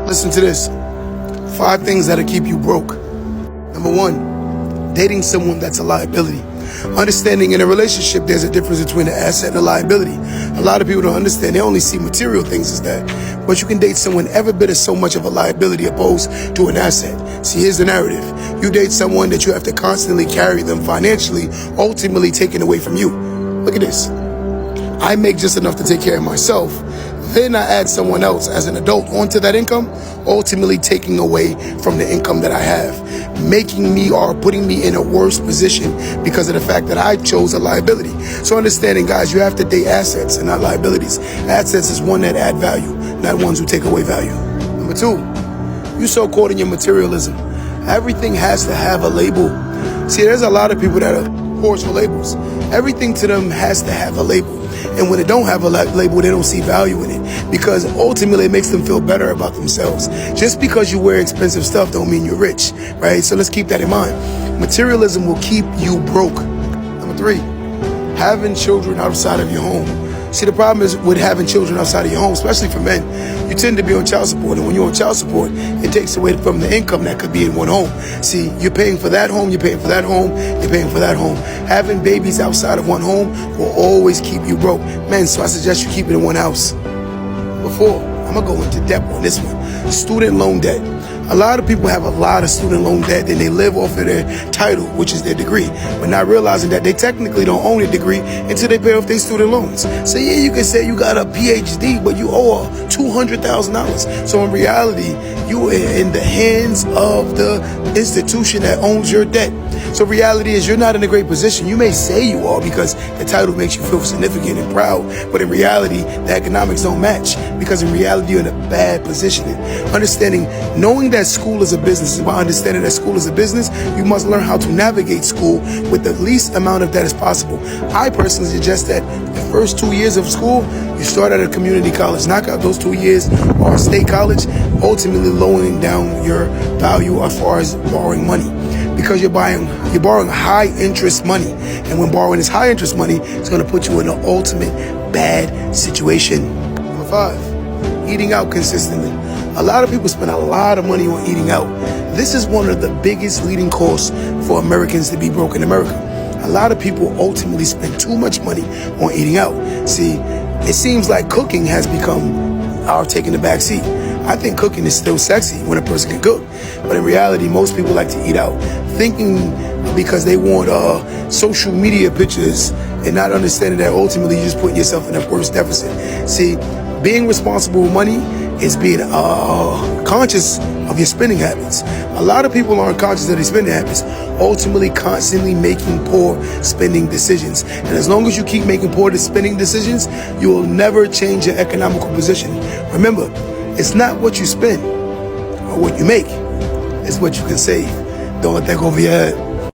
Listen to this. 5 things that'll keep you broke. Number 1, dating someone that's a liability. Understanding in a relationship, there's a difference between an asset and a liability. A lot of people don't understand. They only see material things as that. But you can date someone every bit as so much of a liability opposed to an asset. See, here's the narrative. You date someone that you have to constantly carry them financially, ultimately taken away from you. Look at this. I make just enough to take care of myself. Then I add someone else as an adult onto that income, ultimately taking away from the income that I have, making me or putting me in a worse position because of the fact that I chose a liability. So understanding, guys, you have to date assets and not liabilities. Assets is one that add value, not ones who take away value. Number 2, you so caught in your materialism. Everything has to have a label. See, there's a lot of people that are whores for labels. Everything to them has to have a label. And when it don't have a label, they don't see value in it, because ultimately it makes them feel better about themselves. Just because you wear expensive stuff don't mean you're rich, right? So let's keep that in mind. Materialism will keep you broke. Number 3, having children outside of your home. See, the problem is with having children outside of your home, especially for men, you tend to be on child support. And when you're on child support, it takes away from the income that could be in one home. See, you're paying for that home, you're paying for that home, you're paying for that home. Having babies outside of one home will always keep you broke. Man, so I suggest you keep it in one house. Before, I'm going to go into depth on this one. Student loan debt. A lot of people have a lot of student loan debt and they live off of their title, which is their degree, but not realizing that they technically don't own a degree until they pay off their student loans. So yeah, you can say you got a PhD, but you owe $200,000. So in reality, you are in the hands of the institution that owns your debt. So reality is you're not in a great position. You may say you are because the title makes you feel significant and proud, but in reality, the economics don't match, because in reality, you're in a bad position. Understanding, knowing that school is a business, and by understanding that school is a business, you must learn how to navigate school with the least amount of debt as possible. I personally suggest that the first 2 years of school, you start at a community college, knock out those 2 years, or a state college, ultimately lowering down your value as far as borrowing money. Because you're borrowing high interest money. And when borrowing is high interest money, it's going to put you in an ultimate bad situation. Number 5, eating out consistently. A lot of people spend a lot of money on eating out. This is one of the biggest leading causes for Americans to be broke in America. A lot of people ultimately spend too much money on eating out. See, it seems like cooking has become taking the back seat. I think cooking is still sexy when a person can cook. But in reality, most people like to eat out, thinking because they want social media pictures and not understanding that ultimately you're just putting yourself in a worse deficit. See, being responsible with money is being conscious of your spending habits. A lot of people aren't conscious of their spending habits, ultimately constantly making poor spending decisions. And as long as you keep making poor spending decisions, you will never change your economical position. Remember, it's not what you spend or what you make, it's what you can save. Don't let that go over your head.